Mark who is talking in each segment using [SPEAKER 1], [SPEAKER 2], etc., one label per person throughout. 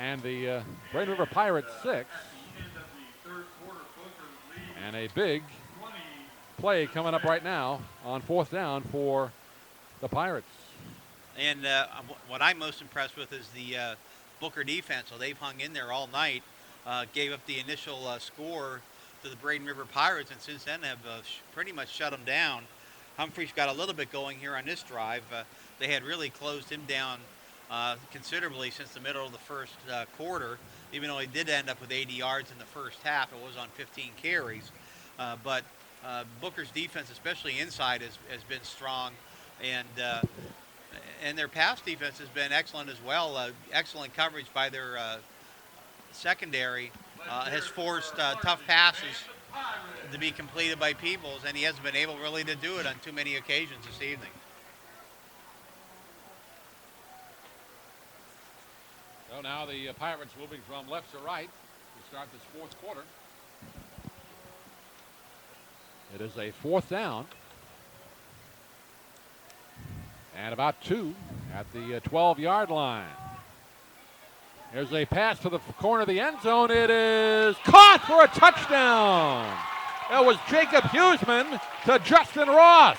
[SPEAKER 1] and the Braden River Pirates 6. And a big play coming up right now on fourth down for the Pirates.
[SPEAKER 2] And what I'm most impressed with is the Booker defense. So they've hung in there all night, gave up the initial score to the Braden River Pirates, and since then have pretty much shut them down. Humphrey's got a little bit going here on this drive. They had really closed him down considerably since the middle of the first quarter, even though he did end up with 80 yards in the first half. It was on 15 carries. But Booker's defense, especially inside, has been strong. And their pass defense has been excellent as well. Excellent coverage by their secondary has forced tough passes to be completed by Peebles, and he hasn't been able really to do it on too many occasions this evening.
[SPEAKER 1] So now the Pirates moving from left to right to start this fourth quarter. It is a fourth down. And about 2 at the 12-yard line. Here's a pass to the corner of the end zone. It is caught for a touchdown. That was Jacob Huseman to Justin Ross.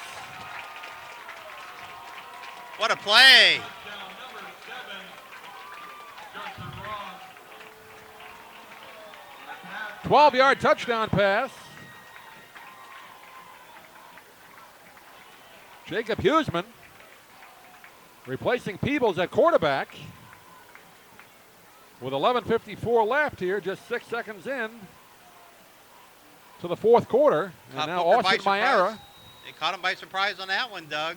[SPEAKER 2] What a play.
[SPEAKER 1] 12-yard touchdown pass. Jacob Huseman replacing Peebles at quarterback. With 11:54 left here, just 6 seconds in to the fourth quarter. And now Austin Mayara.
[SPEAKER 2] They caught him by surprise on that one, Doug.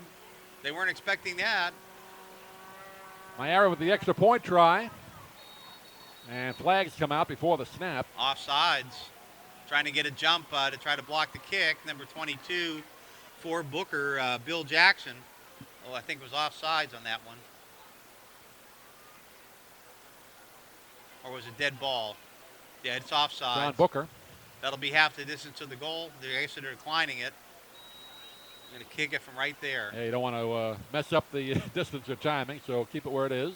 [SPEAKER 2] They weren't expecting that.
[SPEAKER 1] Mayara with the extra point try. And flags come out before the snap.
[SPEAKER 2] Offsides. Trying to get a jump to try to block the kick. Number 22 for Booker, Bill Jackson. Oh, I think it was offsides on that one. Or was it dead ball? Yeah, it's offsides.
[SPEAKER 1] John Booker.
[SPEAKER 2] That'll be half the distance to the goal. They're actually declining it. Going to kick it from right there.
[SPEAKER 1] Hey, you don't want to mess up the distance or timing, so keep it where it is.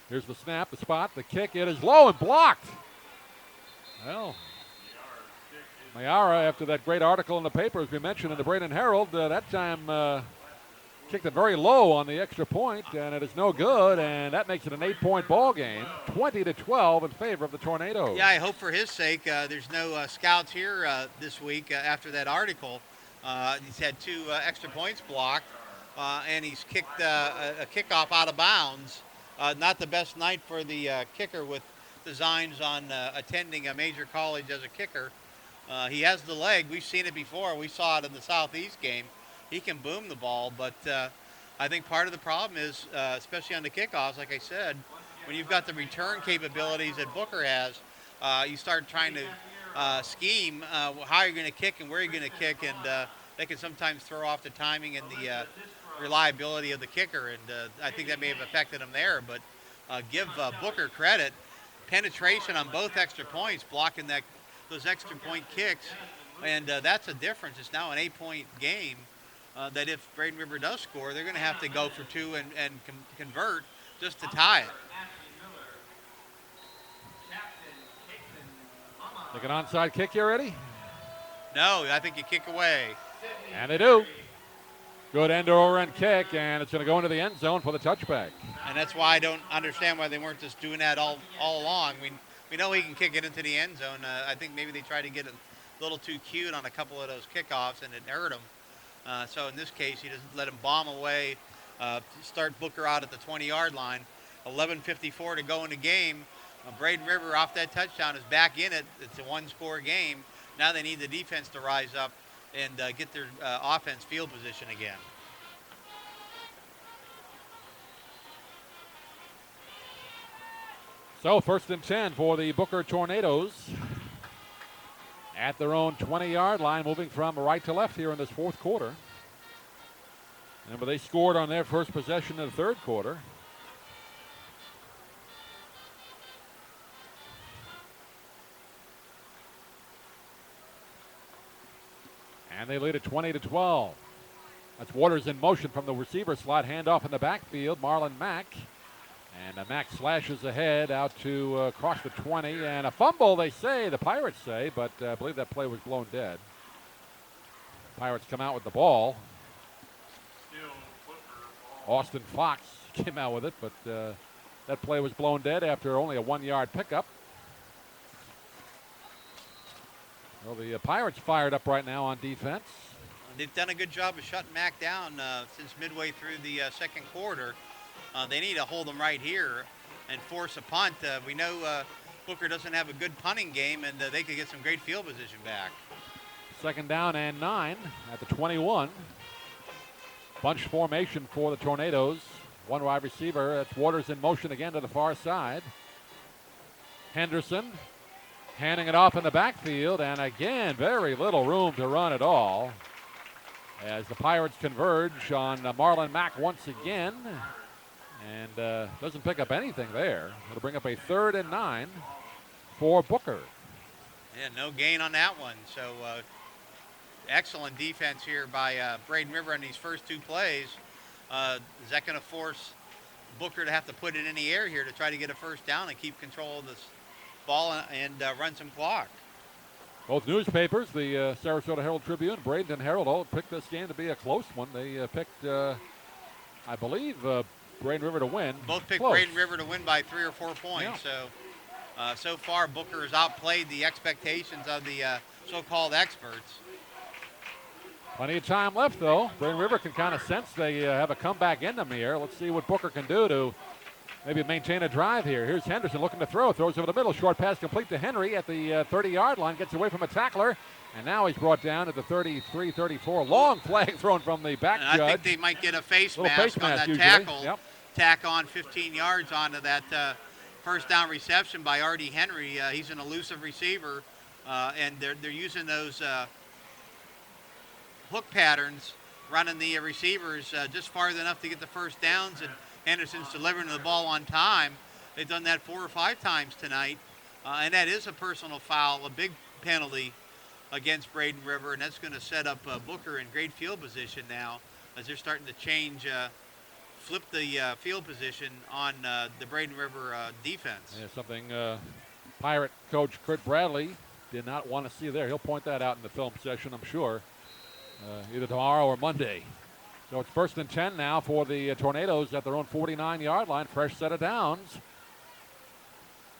[SPEAKER 1] Here's the snap, the spot, the kick. It is low and blocked. Well, Mayara, after that great article in the paper, as we mentioned in the Braden Herald, that time kicked it very low on the extra point, and it is no good, and that makes it an 8-point ball game, 20-12 in favor of the Tornadoes.
[SPEAKER 2] Yeah, I hope for his sake there's no scouts here this week after that article. He's had 2 extra points blocked, and he's kicked a kickoff out of bounds. Not the best night for the kicker with designs on attending a major college as a kicker. He has the leg. We've seen it before. We saw it in the Southeast game. He can boom the ball, but I think part of the problem is, especially on the kickoffs, like I said, when you've got the return capabilities that Booker has, you start trying to scheme how you're going to kick and where you're going to kick, and they can sometimes throw off the timing and the reliability of the kicker, and I think that may have affected him there. But give Booker credit. Penetration on both extra points, blocking those extra point kicks, and that's a difference. It's now an 8-point game. That if Braden River does score, they're going to have to go for 2 and convert just to tie it.
[SPEAKER 1] Think an onside kick here, Eddie?
[SPEAKER 2] No, I think you kick away.
[SPEAKER 1] And they do. Good end-over-end kick, and it's going to go into the end zone for the touchback.
[SPEAKER 2] And that's why I don't understand why they weren't just doing that all along. We know he can kick it into the end zone. I think maybe they tried to get a little too cute on a couple of those kickoffs, and it hurt him. So in this case, he doesn't let him bomb away, start Booker out at the 20-yard line. 11:54 to go in the game. Braden River off that touchdown is back in it. It's a one-score game. Now they need the defense to rise up and get their offense field position again.
[SPEAKER 1] So 1st and 10 for the Booker Tornadoes. At their own 20-yard line, moving from right to left here in this fourth quarter. Remember, they scored on their first possession in the third quarter. And they lead at 20-12. That's Waters in motion from the receiver slot. Handoff in the backfield. Marlon Mack. And Mack slashes ahead out to across the 20. And a fumble, they say, the Pirates say, but I believe that play was blown dead. Pirates come out with the ball. Austin Fox came out with it, but that play was blown dead after only a 1-yard pickup. Well, the Pirates fired up right now on defense.
[SPEAKER 2] They've done a good job of shutting Mack down since midway through the second quarter. They need to hold them right here and force a punt. We know Booker doesn't have a good punting game, and they could get some great field position back.
[SPEAKER 1] 2nd down and 9 at the 21. Bunch formation for the Tornadoes. One wide receiver. That's Waters in motion again to the far side. Henderson handing it off in the backfield, and again, very little room to run at all as the Pirates converge on Marlon Mack once again, and doesn't pick up anything there. It'll bring up a 3rd and 9 for Booker.
[SPEAKER 2] Yeah, no gain on that one. So excellent defense here by Braden River on these first 2 plays. Is that going to force Booker to have to put it in the air here to try to get a first down and keep control of this ball and run some clock?
[SPEAKER 1] Both newspapers, the Sarasota Herald-Tribune, Braden Herald, all picked this game to be a close one. They picked, I believe, Braden River to win.
[SPEAKER 2] Both picked
[SPEAKER 1] close.
[SPEAKER 2] Braden River to win by 3 or 4 points.
[SPEAKER 1] Yeah.
[SPEAKER 2] So far, Booker has outplayed the expectations of the so-called experts.
[SPEAKER 1] Plenty of time left, though. Braden River can kind of sense they have a comeback in them here. Let's see what Booker can do to maybe maintain a drive here. Here's Henderson looking to throw. Throws over the middle. Short pass complete to Henry at the 30-yard line. Gets away from a tackler. And now he's brought down at the 33, 34. Long flag thrown from the back judge.
[SPEAKER 2] I think they might get a face mask
[SPEAKER 1] face
[SPEAKER 2] on that
[SPEAKER 1] usually.
[SPEAKER 2] tackle.
[SPEAKER 1] Yep.
[SPEAKER 2] Tack on 15 yards onto that first down reception by R.D. Henry. He's an elusive receiver, and they're using those hook patterns, running the receivers just far enough to get the first downs, and Henderson's delivering the ball on time. They've done that 4 or 5 times tonight, and that is a personal foul, a big penalty against Braden River, and that's going to set up Booker in great field position now as they're starting to change, flip the field position on the Braden River defense.
[SPEAKER 1] Yeah, something Pirate coach Kurt Bradley did not want to see there. He'll point that out in the film session, I'm sure, either tomorrow or Monday. So it's 1st and 10 now for the Tornadoes at their own 49-yard line. Fresh set of downs.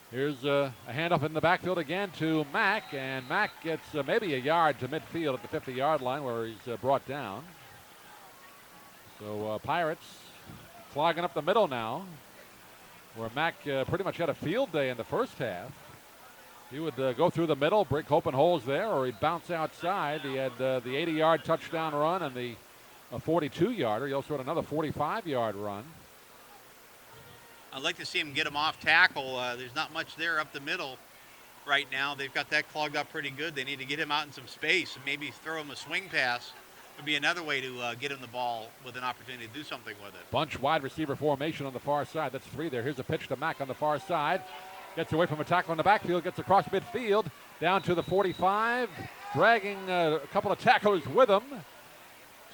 [SPEAKER 1] Here's a handoff in the backfield again to Mack, and Mack gets maybe a yard to midfield at the 50-yard line where he's brought down. So Pirates clogging up the middle now, where Mack pretty much had a field day in the first half. He would go through the middle, break open holes there, or he'd bounce outside. He had the 80-yard touchdown run and the 42-yarder. He also had another 45-yard run.
[SPEAKER 2] I'd like to see him get him off tackle. There's not much there up the middle right now. They've got that clogged up pretty good. They need to get him out in some space and maybe throw him a swing pass. Would be another way to get him the ball with an opportunity to do something with it.
[SPEAKER 1] Bunch wide receiver formation on the far side. That's 3 there. Here's a pitch to Mack on the far side. Gets away from a tackle in the backfield. Gets across midfield. Down to the 45. Dragging a couple of tacklers with him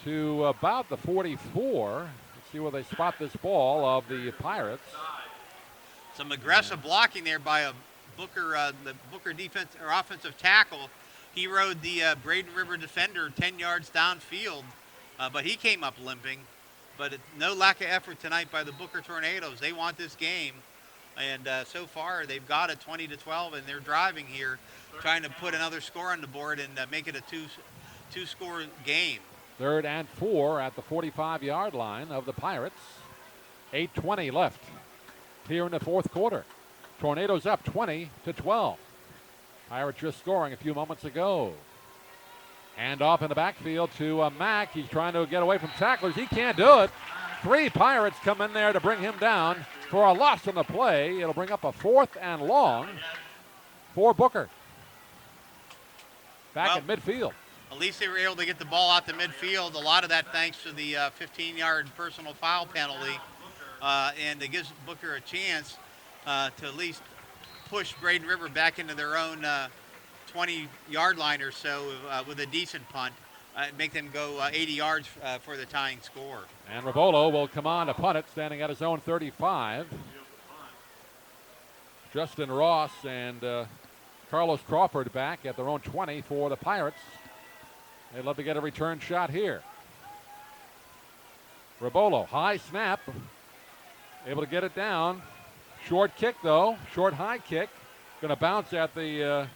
[SPEAKER 1] to about the 44. Let's see where they spot this ball of the Pirates.
[SPEAKER 2] Some aggressive blocking there by a Booker, the Booker defense or offensive tackle. He rode the Braden River defender 10 yards downfield, but he came up limping. But no lack of effort tonight by the Booker Tornadoes. They want this game, and so far they've got it 20-12, and they're driving here, trying to put another score on the board and make it a two-score game.
[SPEAKER 1] 3rd and 4 at the 45-yard line of the Pirates. 8:20 left here in the 4th quarter. Tornadoes up 20-12. Pirates just scoring a few moments ago. Hand off in the backfield to Mack. He's trying to get away from tacklers. He can't do it. 3 Pirates come in there to bring him down for a loss on the play. It'll bring up a 4th and long for Booker. Back at midfield.
[SPEAKER 2] At least they were able to get the ball out to midfield. A lot of that thanks to the 15-yard personal foul penalty. And it gives Booker a chance to at least push Braden River back into their own 20-yard line or so with a decent punt. Make them go 80 yards for the tying score.
[SPEAKER 1] And Rivolo will come on to punt it, standing at his own 35. Justin Ross and Carlos Crawford back at their own 20 for the Pirates. They'd love to get a return shot here. Rabolo, high snap. Able to get it down. Short kick, though. Short high kick. Going to bounce at the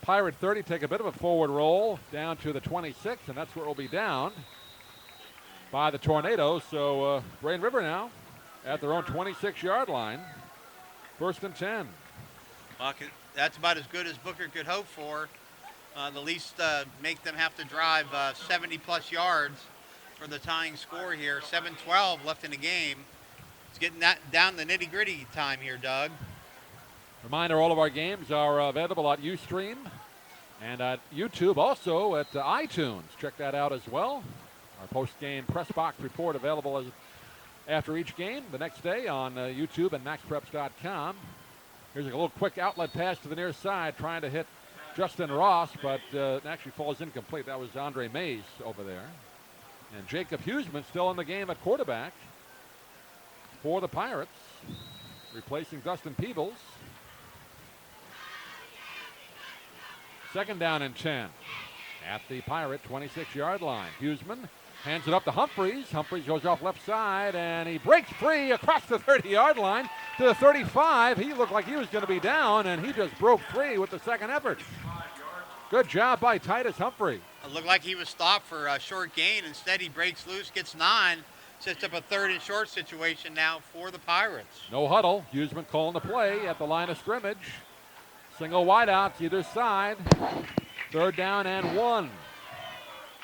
[SPEAKER 1] Pirate 30, take a bit of a forward roll down to the 26, and that's where it will be down by the Tornadoes. So Braden River now at their own 26-yard line. 1st and 10.
[SPEAKER 2] Well, that's about as good as Booker could hope for. The least make them have to drive 70-plus yards for the tying score here. 7:12 left in the game. It's getting that down the nitty-gritty time here, Doug.
[SPEAKER 1] Reminder, all of our games are available at Ustream and at YouTube, also at iTunes. Check that out as well. Our post-game press box report available after each game the next day on YouTube and MaxPreps.com. Here's a little quick outlet pass to the near side, trying to hit Justin Ross, but it actually falls incomplete. That was Andre Mays over there. And Jacob Huseman still in the game at quarterback for the Pirates, replacing Dustin Peebles. 2nd down and 10 at the Pirate 26-yard line. Huseman hands it up to Humphreys. Humphreys goes off left side, and he breaks free across the 30-yard line to the 35. He looked like he was going to be down, and he just broke free with the second effort. Good job by Titus Humphrey.
[SPEAKER 2] It looked like he was stopped for a short gain. Instead, he breaks loose, gets 9, sets up a 3rd and short situation now for the Pirates.
[SPEAKER 1] No huddle. Huseman calling the play at the line of scrimmage. Single wideouts either side. 3rd down and 1.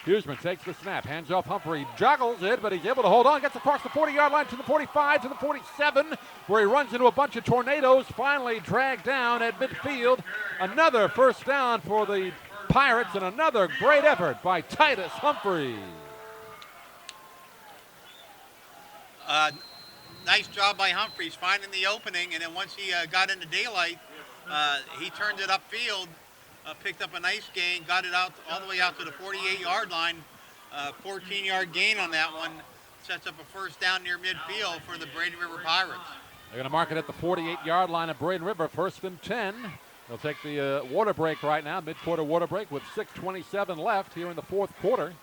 [SPEAKER 1] Huseman takes the snap, hands off Humphrey, juggles it, but he's able to hold on, gets across the 40-yard line to the 45, to the 47, where he runs into a bunch of Tornadoes, finally dragged down at midfield. Another 1st down for the Pirates, and another great effort by Titus Humphrey.
[SPEAKER 2] Nice job by Humphreys finding the opening, and then once he got into daylight, he turned it upfield, picked up a nice gain, got it out all the way out to the 48-yard line. 14-yard gain on that one. Sets up a 1st down near midfield for the Braden River Pirates.
[SPEAKER 1] They're going to mark it at the 48-yard line of Braden River, 1st and 10. They'll take the water break right now, mid-quarter water break with 6:27 left here in the 4th quarter.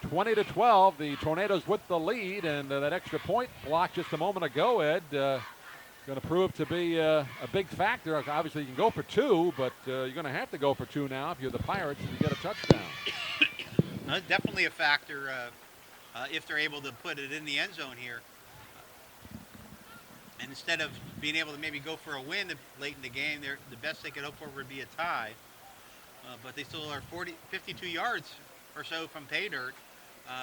[SPEAKER 1] 20-12, the Tornadoes with the lead, and that extra point blocked just a moment ago, Ed, going to prove to be a big factor. Obviously, you can go for 2, but you're going to have to go for 2 now if you're the Pirates and you get a touchdown.
[SPEAKER 2] Definitely a factor if they're able to put it in the end zone here. And instead of being able to maybe go for a win late in the game, the best they could hope for would be a tie. But they still are 52 yards or so from pay dirt.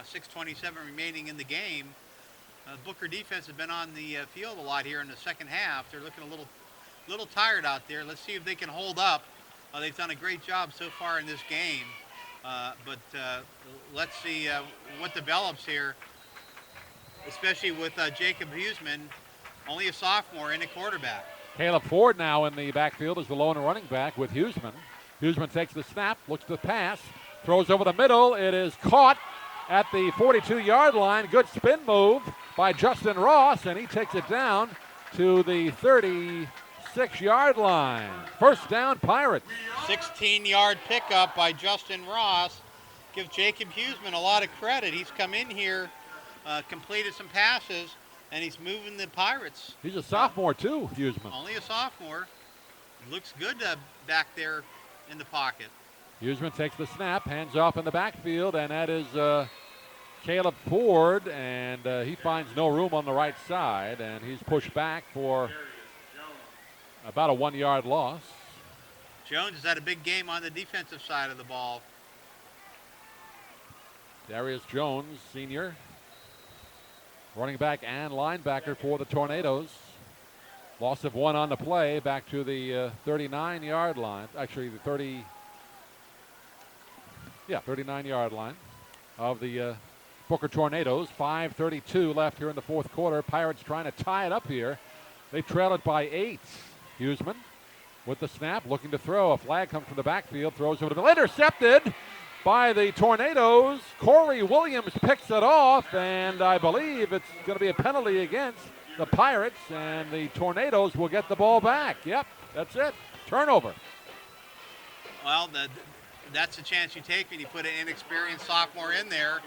[SPEAKER 2] 6:27 remaining in the game. Booker defense has been on the field a lot here in the second half. They're looking a little tired out there. Let's see if they can hold up. They've done a great job so far in this game. But let's see what develops here, especially with Jacob Huseman, only a sophomore and a quarterback.
[SPEAKER 1] Caleb Ford now in the backfield as the lone running back with Huseman. Huseman takes the snap, looks to the pass, throws over the middle. It is caught at the 42-yard line. Good spin move by Justin Ross, and he takes it down to the 36-yard line. 1st down, Pirates.
[SPEAKER 2] 16-yard pickup by Justin Ross. Give Jacob Huseman a lot of credit. He's come in here, completed some passes, and he's moving the Pirates.
[SPEAKER 1] He's a sophomore too, Huseman.
[SPEAKER 2] Only a sophomore. Looks good back there in the pocket.
[SPEAKER 1] Huseman takes the snap, hands off in the backfield, and that is Caleb Ford, and he finds no room on the right side, and he's pushed back for about a 1-yard loss.
[SPEAKER 2] Jones has had a big game on the defensive side of the ball.
[SPEAKER 1] Darius Jones, senior, running back and linebacker for the Tornadoes. Loss of 1 on the play, back to the 39-yard line. Actually, the 39-yard line of the Booker Tornadoes. 5:32 left here in the 4th quarter. Pirates trying to tie it up here. They trail it by 8. Huseman with the snap, looking to throw. A flag comes from the backfield, throws over the middle. Intercepted by the Tornadoes. Corey Williams picks it off, and I believe it's going to be a penalty against the Pirates, and the Tornadoes will get the ball back. Yep, that's it. Turnover.
[SPEAKER 2] Well, that's the chance you take when you put an inexperienced sophomore in there.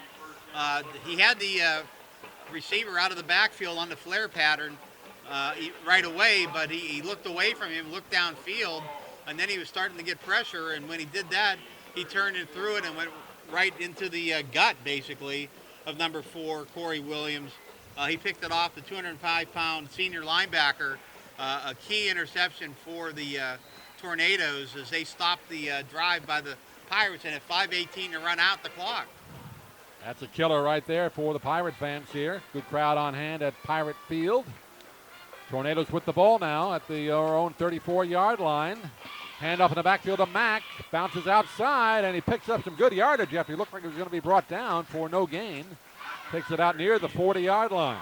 [SPEAKER 2] He had the receiver out of the backfield on the flare pattern right away, but he looked away from him, looked downfield, and then he was starting to get pressure, and when he did that, he turned and threw it and went right into the gut, basically, of number 4, Corey Williams. He picked it off the 205-pound senior linebacker, a key interception for the Tornadoes as they stopped the drive by the Pirates, and at 5:18 to run out the clock.
[SPEAKER 1] That's a killer right there for the Pirate fans here. Good crowd on hand at Pirate Field. Tornadoes with the ball now at our own 34-yard line. Hand off in the backfield to Mack. Bounces outside, and he picks up some good yardage after he looked like he was going to be brought down for no gain. Takes it out near the 40-yard line.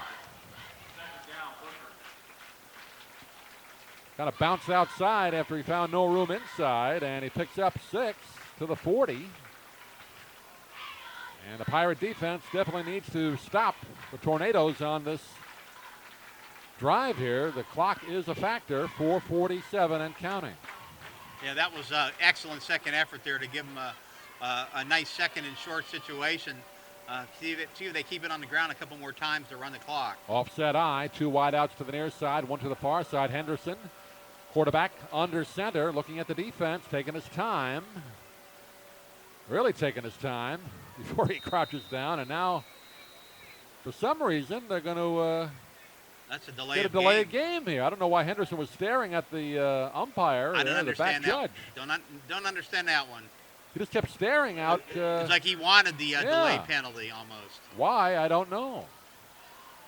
[SPEAKER 1] Kind of bounced outside after he found no room inside, and he picks up 6 to the 40. And the Pirate defense definitely needs to stop the Tornadoes on this drive here. The clock is a factor, 4:47 and counting.
[SPEAKER 2] Yeah, that was an excellent second effort there to give them a nice second and short situation. See if they keep it on the ground a couple more times to run the clock.
[SPEAKER 1] Offset I, 2 wideouts to the near side, 1 to the far side. Henderson, quarterback under center, looking at the defense, taking his time. Really taking his time before he crouches down. And now, for some reason, they're going to
[SPEAKER 2] that's a delay
[SPEAKER 1] get a delayed game here. I don't know why Henderson was staring at the umpire,
[SPEAKER 2] I don't
[SPEAKER 1] the
[SPEAKER 2] understand
[SPEAKER 1] back judge.
[SPEAKER 2] Don't understand that one.
[SPEAKER 1] He just kept staring out.
[SPEAKER 2] It's like he wanted the delay penalty almost.
[SPEAKER 1] Why? I don't know.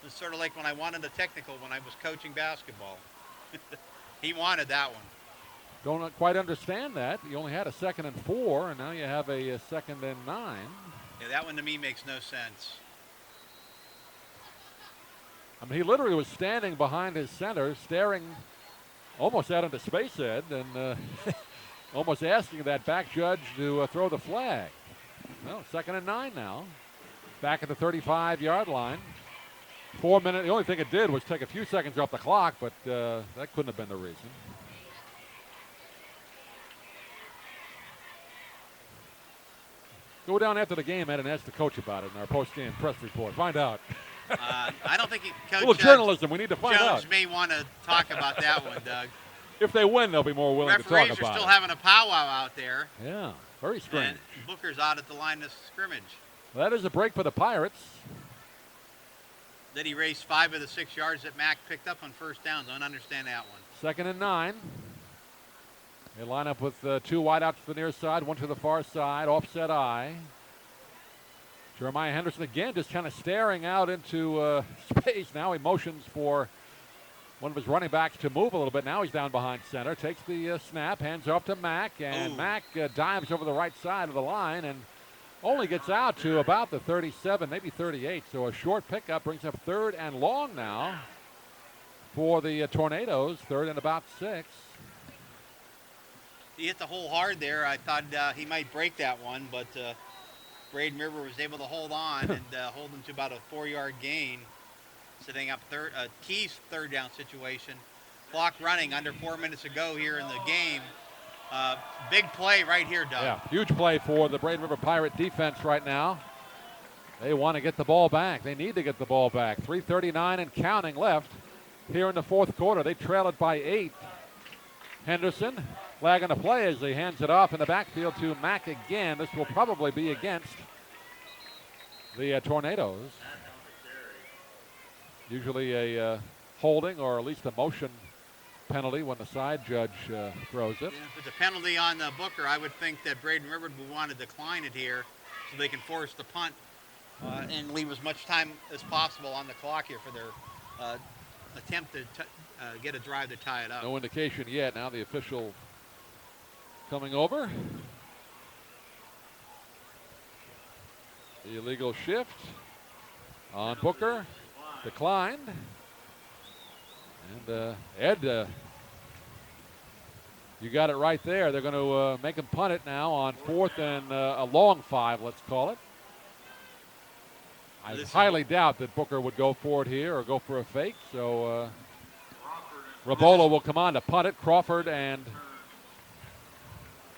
[SPEAKER 2] It's sort of like when I wanted a technical when I was coaching basketball. He wanted that one.
[SPEAKER 1] Don't quite understand that. You only had a 2nd and 4, and now you have a 2nd and 9.
[SPEAKER 2] Yeah, that one to me makes no sense.
[SPEAKER 1] I mean, he literally was standing behind his center, staring almost out into space, Ed, and almost asking that back judge to throw the flag. Well, 2nd and 9 now. Back at the 35-yard line. 4 minutes. The only thing it did was take a few seconds off the clock, but that couldn't have been the reason. Go down after the game, Ed, and ask the coach about it in our post-game press report. Find out.
[SPEAKER 2] I don't think Coach
[SPEAKER 1] a little journalism. We need to find out.
[SPEAKER 2] Jones may want to talk about that one, Doug.
[SPEAKER 1] If they win, they'll be more willing to talk about it.
[SPEAKER 2] Referees are still having a powwow out there.
[SPEAKER 1] Yeah, very strange.
[SPEAKER 2] And Booker's out at the line of scrimmage.
[SPEAKER 1] Well, that is a break for the Pirates.
[SPEAKER 2] Then he raced 5 of the 6 yards that Mack picked up on first down. Don't understand that one.
[SPEAKER 1] 2nd and 9. They line up with 2 wideouts to the near side, 1 to the far side, offset I. Jeremiah Henderson again just kind of staring out into space. Now he motions for one of his running backs to move a little bit. Now he's down behind center, takes the snap, hands off to Mack, and Mack dives over the right side of the line and only gets out to about the 37, maybe 38. So a short pickup brings up 3rd and long now for the Tornadoes, 3rd and about 6.
[SPEAKER 2] He hit the hole hard there. I thought he might break that one, but Braden River was able to hold on and hold him to about a 4-yard gain, setting up Key's 3rd down situation. Clock running under 4 minutes to go here in the game. Big play right here, Doug.
[SPEAKER 1] Yeah, huge play for the Braden River Pirate defense right now. They want to get the ball back. They need to get the ball back. 3:39 and counting left here in the 4th quarter. They trail it by 8. Henderson flagging the play as he hands it off in the backfield to Mack again. This will probably be against the Tornadoes. Usually a holding or at least a motion penalty when the side judge throws it.
[SPEAKER 2] Yeah, if it's a penalty on Booker, I would think that Braden River would want to decline it here so they can force the punt and leave as much time as possible on the clock here for their attempt to get a drive to tie it up.
[SPEAKER 1] No indication yet. Now the official coming over. The illegal shift on Booker declined. And Ed, you got it right there. They're going to make him punt it now on 4th and a long 5, let's call it. I highly doubt that Booker would go for it here or go for a fake. So Rabola will come on to punt it. Crawford and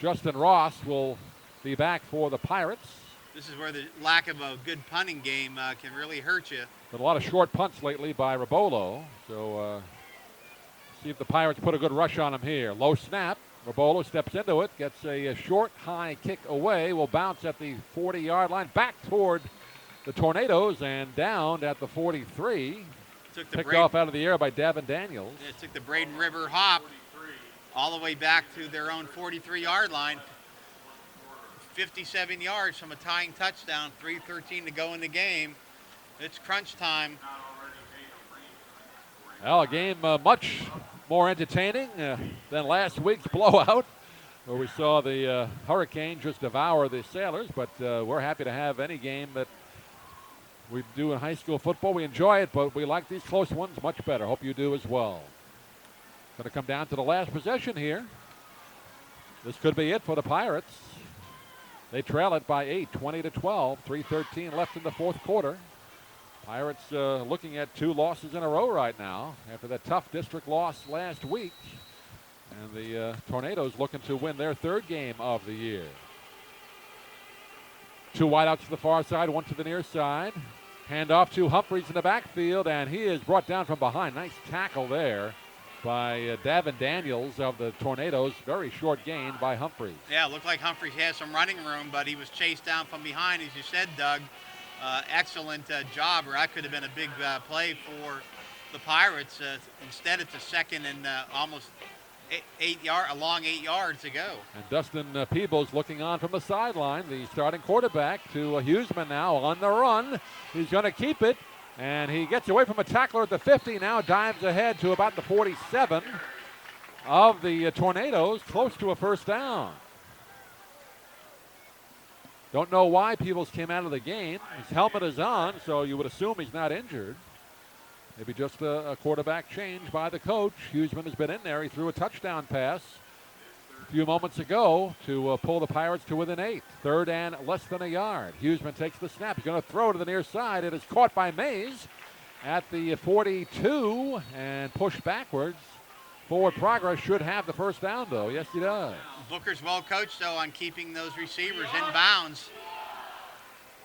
[SPEAKER 1] Justin Ross will be back for the Pirates.
[SPEAKER 2] This is where the lack of a good punting game can really hurt you.
[SPEAKER 1] But a lot of short punts lately by Rabolo. So see if the Pirates put a good rush on him here. Low snap. Rabolo steps into it, gets a short, high kick away. Will bounce at the 40-yard line, back toward the Tornadoes and down at the 43. Picked off out of the air by Davin Daniels.
[SPEAKER 2] Yeah, it took the Braden River hop all the way back to their own 43-yard line. 57 yards from a tying touchdown, 3:13 to go in the game. It's crunch time.
[SPEAKER 1] Well, a game much more entertaining than last week's blowout, where we saw the Hurricane just devour the Sailors. But we're happy to have any game that we do in high school football. We enjoy it, but we like these close ones much better. Hope you do as well. Going to come down to the last possession here. This could be it for the Pirates. They trail it by 8, 20-12, 3:13 left in the fourth quarter. Pirates looking at 2 losses in a row right now after that tough district loss last week. And the Tornadoes looking to win their 3rd game of the year. 2 wideouts to the far side, 1 to the near side. Hand off to Humphreys in the backfield, and he is brought down from behind. Nice tackle there by Davin Daniels of the Tornadoes. Very short gain by Humphreys.
[SPEAKER 2] Yeah, it looked like Humphreys had some running room, but he was chased down from behind, as you said, Doug. Excellent job, or that could have been a big play for the Pirates. Instead, it's a second and almost 8 yards to go.
[SPEAKER 1] And Dustin Peebles looking on from the sideline, the starting quarterback, to Huseman now on the run. He's going to keep it, and he gets away from a tackler at the 50, now dives ahead to about the 47 of the Tornadoes, close to a first down. Don't know why Peebles came out of the game. His helmet is on, so you would assume he's not injured. Maybe just a quarterback change by the coach. Huseman has been in there. He threw a touchdown pass a few moments ago to pull the Pirates to within 8. 3rd and less than a yard. Huseman takes the snap. He's going to throw to the near side. It is caught by Mays at the 42 and pushed backwards. Forward progress, should have the first down, though. Yes, he does.
[SPEAKER 2] Booker's well coached, though, on keeping those receivers in bounds.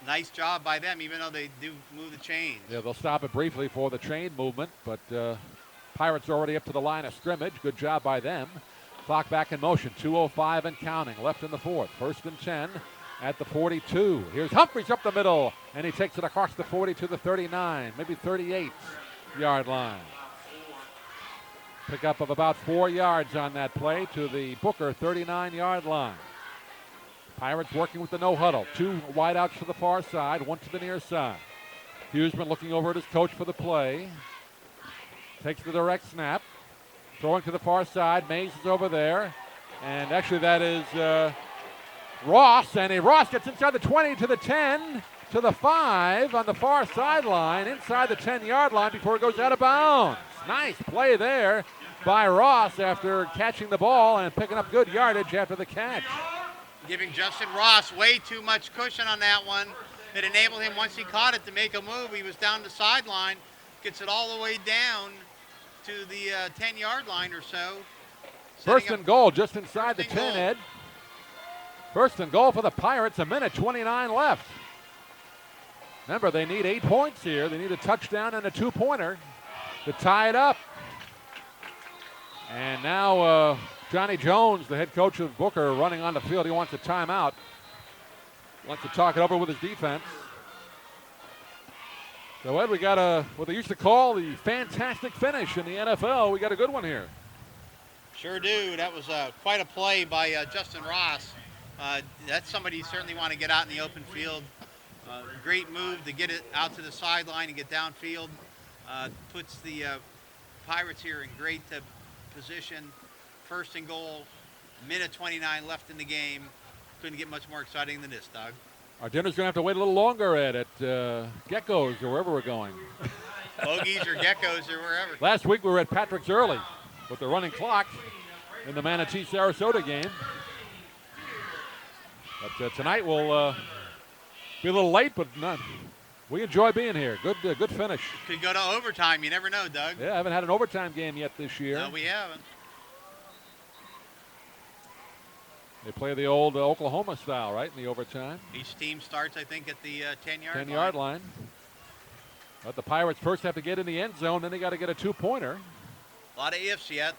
[SPEAKER 2] Nice job by them, even though they do move the chains.
[SPEAKER 1] Yeah, they'll stop it briefly for the chain movement, but Pirates already up to the line of scrimmage. Good job by them. Clock back in motion, 2:05 and counting, left in the 4th. 1st and 10 at the 42. Here's Humphreys up the middle, and he takes it across the 40 to the 39, maybe 38-yard line. Pickup of about 4 yards on that play to the Booker 39-yard line. Pirates working with the no huddle. 2 wideouts to the far side, 1 to the near side. Huseman looking over at his coach for the play. Takes the direct snap. Throwing to the far side. Mays is over there. And actually that is Ross. And Ross gets inside the 20 to the 10 to the 5 on the far sideline. Inside the 10-yard line before it goes out of bounds. Nice play there by Ross after catching the ball and picking up good yardage after the catch.
[SPEAKER 2] Giving Justin Ross way too much cushion on that one. It enabled him, once he caught it, to make a move. He was down the sideline, gets it all the way down to the 10-yard line or so.
[SPEAKER 1] 1st and goal just inside the 10, Ed. 1st and goal for the Pirates, 1:29 left. Remember, they need 8 points here. They need a touchdown and a 2-pointer to tie it up. And now Johnny Jones, the head coach of Booker, running on the field. He wants a timeout. Wants to talk it over with his defense. So, Ed, we got what they used to call the fantastic finish in the NFL. We got a good one here.
[SPEAKER 2] Sure do. That was quite a play by Justin Ross. That's somebody you certainly want to get out in the open field. Great move to get it out to the sideline and get downfield. Puts the Pirates here in great position. 1st and goal, 1:29 left in the game. Couldn't get much more exciting than this, Doug.
[SPEAKER 1] Our dinner's going to have to wait a little longer, Ed, at Gecko's or wherever we're going.
[SPEAKER 2] Bogies or Geckos or wherever.
[SPEAKER 1] Last week we were at Patrick's early with the running clock in the Manatee-Sarasota game. But tonight we'll be a little late, but We enjoy being here. Good finish.
[SPEAKER 2] Could go to overtime. You never know, Doug.
[SPEAKER 1] Yeah, I haven't had an overtime game yet this year.
[SPEAKER 2] No, we haven't.
[SPEAKER 1] They play the old Oklahoma style, right, in the overtime.
[SPEAKER 2] Each team starts, I think, at the 10-yard line.
[SPEAKER 1] 10-yard line. But the Pirates first have to get in the end zone, then they got to get a two-pointer.
[SPEAKER 2] A lot of ifs yet.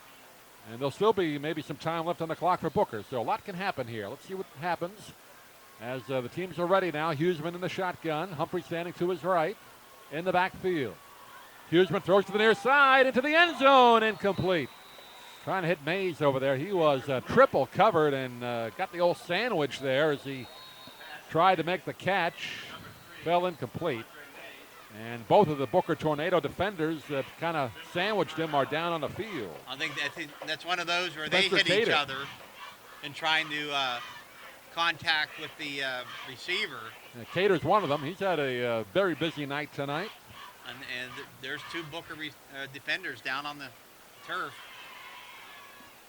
[SPEAKER 1] And there'll still be maybe some time left on the clock for Booker. So a lot can happen here. Let's see what happens as the teams are ready now. Huseman in the shotgun. Humphrey standing to his right in the backfield. Huseman throws to the near side into the end zone. Incomplete. Trying to hit Mays over there. He was triple covered and got the old sandwich there as he tried to make the catch. Fell incomplete. And both of the Booker Tornado defenders that kind of sandwiched him are down on the field.
[SPEAKER 2] I think that's one of those where
[SPEAKER 1] Spencer
[SPEAKER 2] they hit
[SPEAKER 1] Cater.
[SPEAKER 2] each other in trying to contact with the receiver.
[SPEAKER 1] Cater's one of them. He's had a very busy night tonight.
[SPEAKER 2] And there's two Booker defenders down on the turf.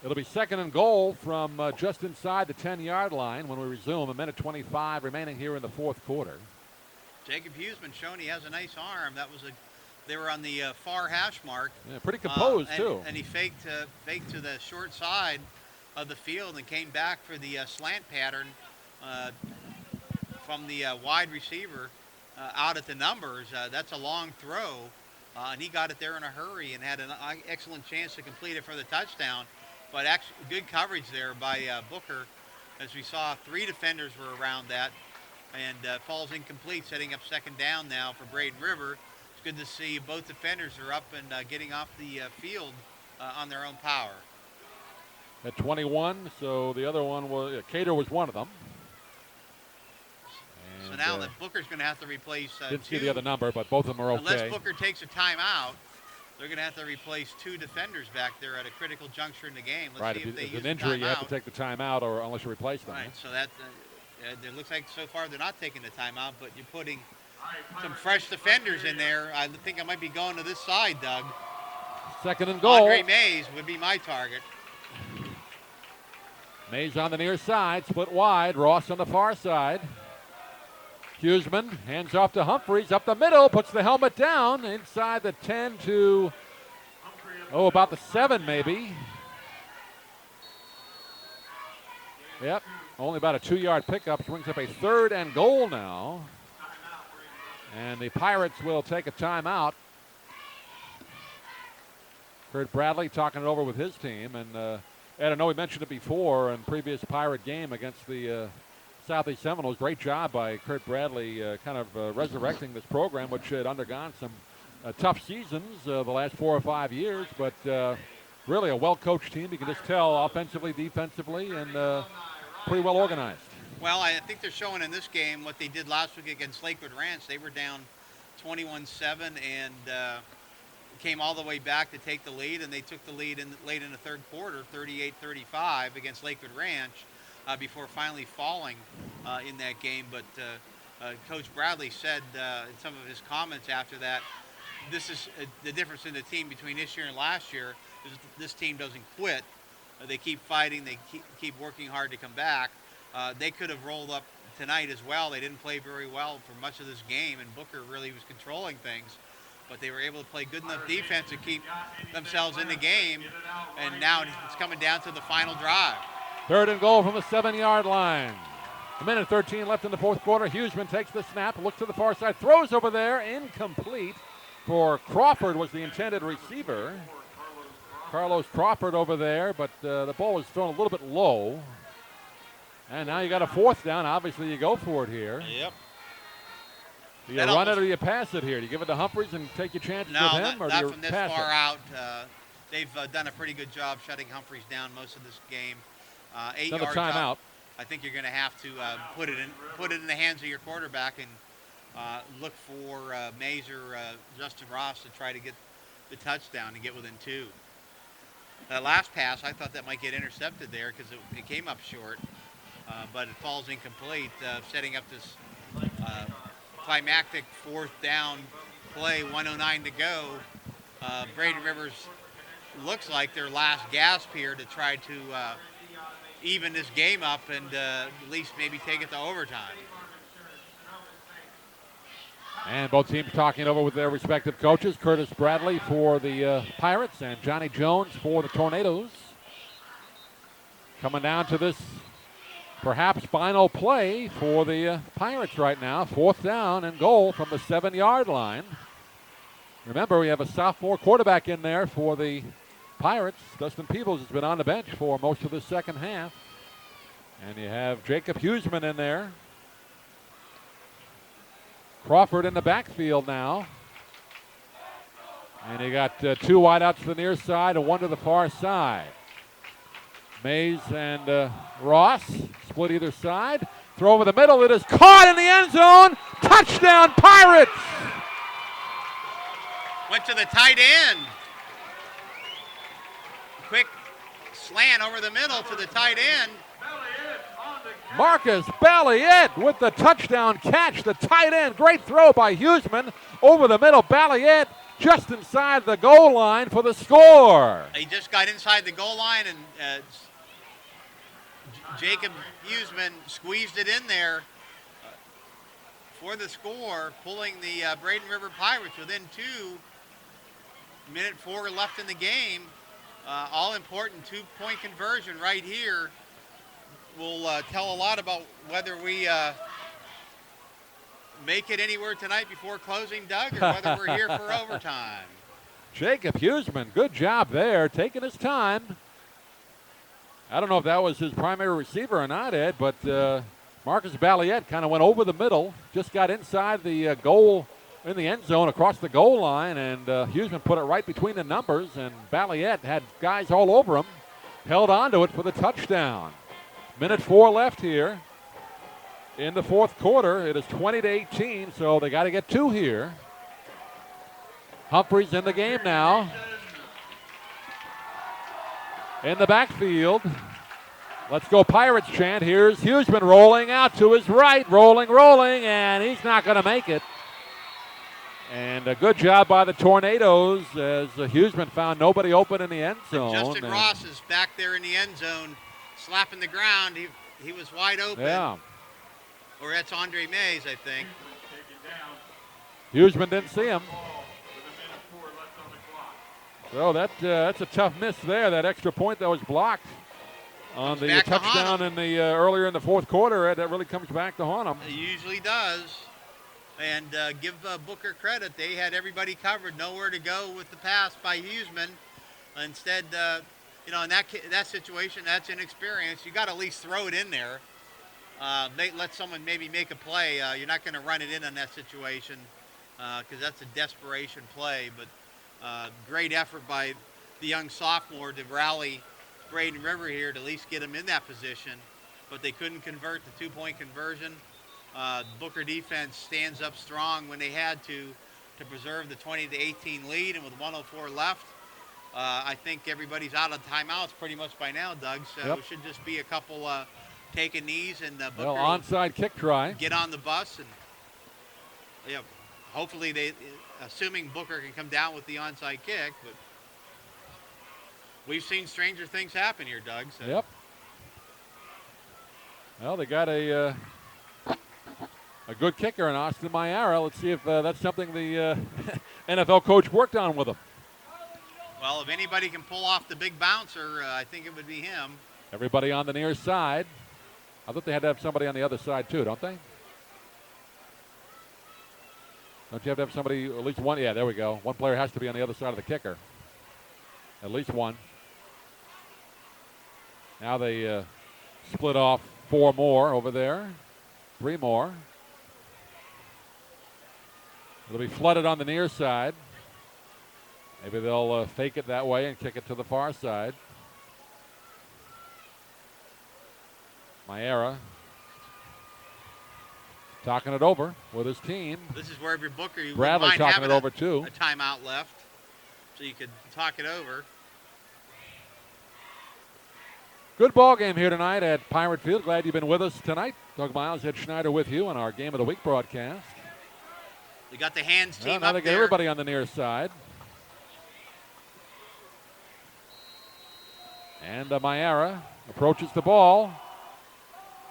[SPEAKER 1] It'll be 2nd and goal from just inside the 10-yard line when we resume. 1:25 remaining here in the fourth quarter.
[SPEAKER 2] Jacob Huseman showing he has a nice arm. They were on the far hash mark.
[SPEAKER 1] Yeah, pretty composed too.
[SPEAKER 2] And he faked to the short side of the field and came back for the slant pattern from the wide receiver out at the numbers. That's a long throw, and he got it there in a hurry and had an excellent chance to complete it for the touchdown. But actually, good coverage there by Booker, as we saw 3 defenders were around that. And falls incomplete, setting up 2nd down now for Braden River. It's good to see both defenders are up and getting off the field on their own power.
[SPEAKER 1] At 21, so the other one was, Cater was one of them. And,
[SPEAKER 2] so now that Booker's going to have to replace
[SPEAKER 1] didn't see the other number, but both of them are okay.
[SPEAKER 2] Unless Booker takes a timeout, they're going to have to replace 2 defenders back there at a critical juncture in the game. Let's see if they use
[SPEAKER 1] an injury, you have to
[SPEAKER 2] timeout.
[SPEAKER 1] take the timeout, or unless you replace them.
[SPEAKER 2] Right, so that it looks like so far they're not taking the timeout, but you're putting some fresh defenders in there. I think I might be going to this side, Doug.
[SPEAKER 1] 2nd and goal.
[SPEAKER 2] Andre Mays would be my target.
[SPEAKER 1] Mays on the near side, split wide. Ross on the far side. Huseman hands off to Humphreys up the middle, puts the helmet down inside the 10 to, about the 7 maybe. Yep, only about a 2-yard pickup. Brings up a 3rd and goal now. And the Pirates will take a timeout. Kurt Bradley talking it over with his team. And Ed, I know we mentioned it before in previous Pirate game against the Southeast Seminoles. Great job by Kurt Bradley kind of resurrecting this program, which had undergone some tough seasons the last 4 or 5 years. But really a well-coached team. You can just tell offensively, defensively, and pretty well organized.
[SPEAKER 2] Well, I think they're showing in this game what they did last week against Lakewood Ranch. They were down 21-7 and came all the way back to take the lead, and they took the lead late in the 3rd quarter, 38-35 against Lakewood Ranch before finally falling in that game. But Coach Bradley said in some of his comments after that, this is the difference in the team between this year and last year is this team doesn't quit. They keep fighting. They keep working hard to come back. They could have rolled up tonight as well. They didn't play very well for much of this game, and Booker really was controlling things. But they were able to play good enough defense to keep themselves in the game, and now it's coming down to the final drive.
[SPEAKER 1] 3rd and goal from the 7-yard line. 1:13 left in the fourth quarter. Huseman takes the snap, looks to the far side, throws over there, incomplete. For Crawford was the intended receiver. Carlos Crawford over there, but the ball was thrown a little bit low. And now you got a 4th down. Obviously, you go for it here.
[SPEAKER 2] Yep.
[SPEAKER 1] Do you run it or do you pass it here? Do you give it to Humphreys and take your chances with him?
[SPEAKER 2] No,
[SPEAKER 1] or
[SPEAKER 2] not
[SPEAKER 1] do you
[SPEAKER 2] from this
[SPEAKER 1] pass
[SPEAKER 2] far
[SPEAKER 1] it?
[SPEAKER 2] out. They've done a pretty good job shutting Humphreys down most of this game. 8
[SPEAKER 1] Another
[SPEAKER 2] yards
[SPEAKER 1] timeout.
[SPEAKER 2] out. I think you're going to have to put it in the hands of your quarterback and look for Mays or Justin Ross to try to get the touchdown and get within 2. That last pass, I thought that might get intercepted there because it came up short, but it falls incomplete, setting up this climactic 4th down play, 1:09 to go. Braden Rivers looks like their last gasp here to try to even this game up and at least maybe take it to overtime.
[SPEAKER 1] And both teams talking over with their respective coaches. Curtis Bradley for the Pirates and Johnny Jones for the Tornadoes. Coming down to this perhaps final play for the Pirates right now. 4th down and goal from the 7-yard line. Remember, we have a sophomore quarterback in there for the Pirates. Dustin Peebles has been on the bench for most of the second half. And you have Jacob Huseman in there. Crawford in the backfield now. And you got 2 wideouts to the near side and 1 to the far side. Mays and Ross split either side. Throw over the middle. It is caught in the end zone. Touchdown, Pirates!
[SPEAKER 2] Went to the tight end. Quick slant over the middle to the tight end.
[SPEAKER 1] Marcus Balliet with the touchdown catch. The tight end. Great throw by Huseman. Over the middle. Balliet just inside the goal line for the score.
[SPEAKER 2] He just got inside the goal line, and Jacob Huseman squeezed it in there for the score, pulling the Braden River Pirates within 2 minutes 4 left in the game. All important 2-point conversion right here will tell a lot about whether we make it anywhere tonight before closing, Doug, or whether we're here for overtime.
[SPEAKER 1] Jacob Huseman, good job there, taking his time. I don't know if that was his primary receiver or not, Ed, but Marcus Balliet kind of went over the middle, just got inside the goal in the end zone across the goal line, and Huseman put it right between the numbers, and Balliet had guys all over him, held onto it for the touchdown. Minute 4 left here in the 4th quarter. It is 20-18, so they got to get 2 here. Humphreys in the game now. In the backfield. Let's go Pirates chant. Here's Huseman rolling out to his right. Rolling, and he's not going to make it. And a good job by the Tornadoes as Huseman found nobody open in the end zone.
[SPEAKER 2] And Justin Ross is back there in the end zone, slapping the ground. He was wide open.
[SPEAKER 1] Yeah.
[SPEAKER 2] Or that's Andre Mays, I think.
[SPEAKER 1] Huseman didn't see him. So that's a tough miss there. That extra point that was blocked on the touchdown in the earlier in the 4th quarter. That really comes back to haunt him.
[SPEAKER 2] It usually does. And give Booker credit. They had everybody covered. Nowhere to go with the pass by Huseman. Instead, in that situation, that's inexperience. You got to at least throw it in there. Let someone maybe make a play. You're not going to run it in on that situation because that's a desperation play. But great effort by the young sophomore to rally Braden River here to at least get him in that position. But they couldn't convert the 2-point conversion. Booker defense stands up strong when they had to preserve the 20-18 lead, and with 1:04 left, I think everybody's out of timeouts pretty much by now, Doug. So It should just be a couple taking knees and Booker
[SPEAKER 1] onside kick try.
[SPEAKER 2] Get on the bus, and hopefully assuming Booker can come down with the onside kick, but we've seen stranger things happen here, Doug. So.
[SPEAKER 1] Yep. Well, they got a good kicker in Austin Mayara. Let's see if that's something the NFL coach worked on with him.
[SPEAKER 2] Well, if anybody can pull off the big bouncer, I think it would be him.
[SPEAKER 1] Everybody on the near side. I thought they had to have somebody on the other side too, don't they? Don't you have to have somebody, at least one? Yeah, there we go. One player has to be on the other side of the kicker. At least one. Now they split off 4 more over there. 3 more. It'll be flooded on the near side. Maybe they'll fake it that way and kick it to the far side. Mayara talking it over with his team.
[SPEAKER 2] This is where if you're Booker, you
[SPEAKER 1] Bradley
[SPEAKER 2] wouldn't mind
[SPEAKER 1] talking it over too.
[SPEAKER 2] A timeout left, so you could talk it over.
[SPEAKER 1] Good ball game here tonight at Pirate Field. Glad you've been with us tonight. Doug Miles, Ed Schneider with you on our Game of the Week broadcast.
[SPEAKER 2] We got the hands team
[SPEAKER 1] now
[SPEAKER 2] up
[SPEAKER 1] they get
[SPEAKER 2] there.
[SPEAKER 1] Everybody on the near side. And Mayara approaches the ball.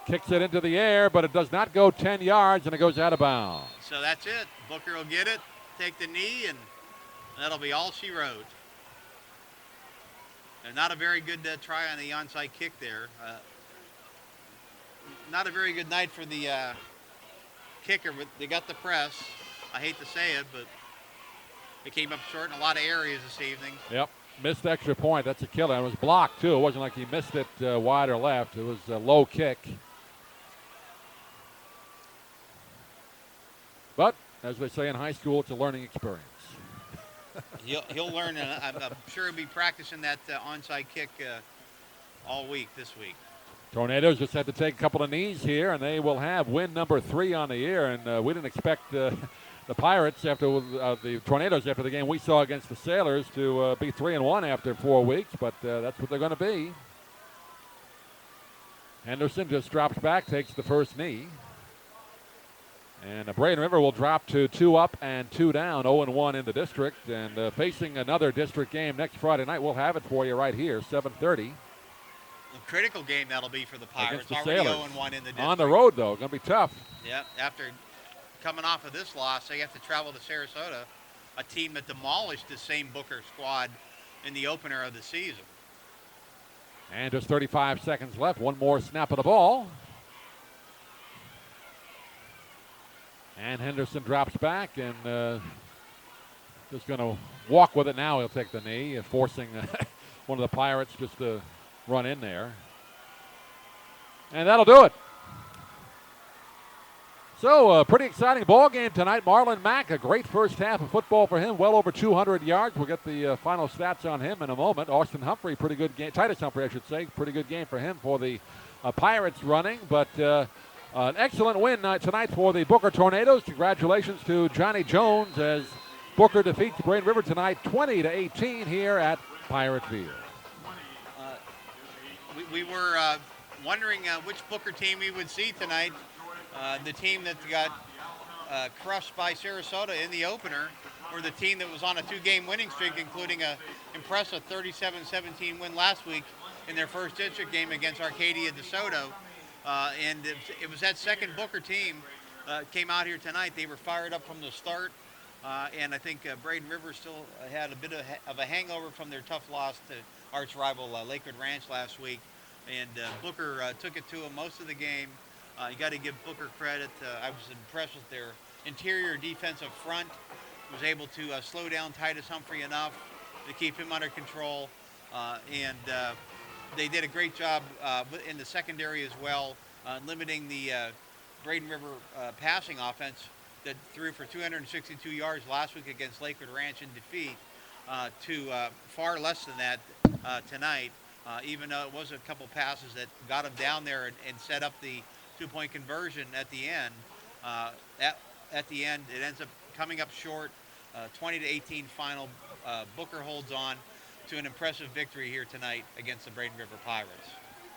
[SPEAKER 1] Kicks it into the air, but it does not go 10 yards, and it goes out of bounds.
[SPEAKER 2] So that's it. Booker will get it, take the knee, and that'll be all she wrote. And not a very good try on the onside kick there. Not a very good night for the kicker, but they got the press. I hate to say it, but they came up short in a lot of areas this evening.
[SPEAKER 1] Yep, missed extra point. That's a killer. It was blocked, too. It wasn't like he missed it wide or left. It was a low kick. But, as they say in high school, it's a learning experience.
[SPEAKER 2] He'll learn, and I'm sure he'll be practicing that onside kick all week this week.
[SPEAKER 1] Tornadoes just had to take a couple of knees here, and they will have win number 3 on the year. And we didn't expect the Pirates after the Tornadoes after the game we saw against the Sailors to be 3-1 after 4 weeks, but that's what they're going to be. Henderson just drops back, takes the first knee. And Braden River will drop to 2 up and 2 down, 0-1 in the district. And facing another district game next Friday night. We'll have it for you right here, 7:30.
[SPEAKER 2] A critical game that'll be for the Pirates.
[SPEAKER 1] The
[SPEAKER 2] Already
[SPEAKER 1] Sailors.
[SPEAKER 2] 0-1 in the district.
[SPEAKER 1] On the road, though, going to be tough.
[SPEAKER 2] Yeah, after coming off of this loss, they have to travel to Sarasota, a team that demolished the same Booker squad in the opener of the season.
[SPEAKER 1] And just 35 seconds left. One more snap of the ball. And Henderson drops back and just going to walk with it now. He'll take the knee, forcing one of the Pirates just to run in there. And that'll do it. So, pretty exciting ball game tonight. Marlon Mack, a great first half of football for him, well over 200 yards. We'll get the final stats on him in a moment. Austin Humphrey, pretty good game. Titus Humphrey, I should say, pretty good game for him for the Pirates running. But an excellent win tonight for the Booker Tornadoes. Congratulations to Johnny Jones as Booker defeats Braden River tonight 20-18 here at Pirate Field.
[SPEAKER 2] We were wondering which Booker team we would see tonight. The team that got crushed by Sarasota in the opener, or the team that was on a 2-game winning streak, including an impressive 37-17 win last week in their first district game against Arcadia DeSoto. And it was that second Booker team came out here tonight. They were fired up from the start. And I think Braden River still had a bit of a hangover from their tough loss to arch rival Lakewood Ranch last week. And Booker took it to him most of the game. You got to give Booker credit. I was impressed with their interior defensive front. Was able to slow down Titus Humphrey enough to keep him under control. And they did a great job in the secondary as well, limiting the Braden River passing offense that threw for 262 yards last week against Lakewood Ranch in defeat to far less than that tonight, even though it was a couple passes that got them down there and set up the 2-point conversion at the end. At the end, it ends up coming up short, 20-18 final. Booker holds on to an impressive victory here tonight against the Braden River Pirates.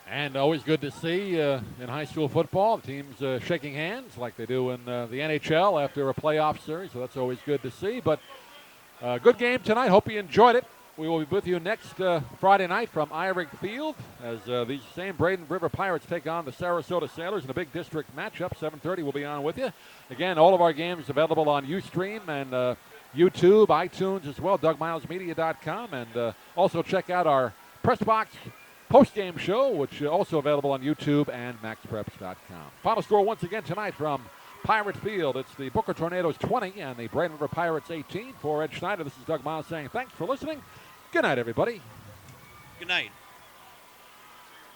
[SPEAKER 1] And always good to see in high school football, the teams shaking hands like they do in the NHL after a playoff series, so that's always good to see. But good game tonight. Hope you enjoyed it. We will be with you next Friday night from Irick Field as these same Braden River Pirates take on the Sarasota Sailors in a big district matchup. 7:30 we'll be on with you. Again, all of our games available on Ustream and YouTube, iTunes as well, DougMilesMedia.com. And also check out our Press Box post-game show, which is also available on YouTube and MaxPreps.com. Final score once again tonight from Pirate Field. It's the Booker Tornadoes 20 and the Braden River Pirates 18. For Ed Schneider, this is Doug Miles saying thanks for listening. Good night, everybody.
[SPEAKER 2] Good night.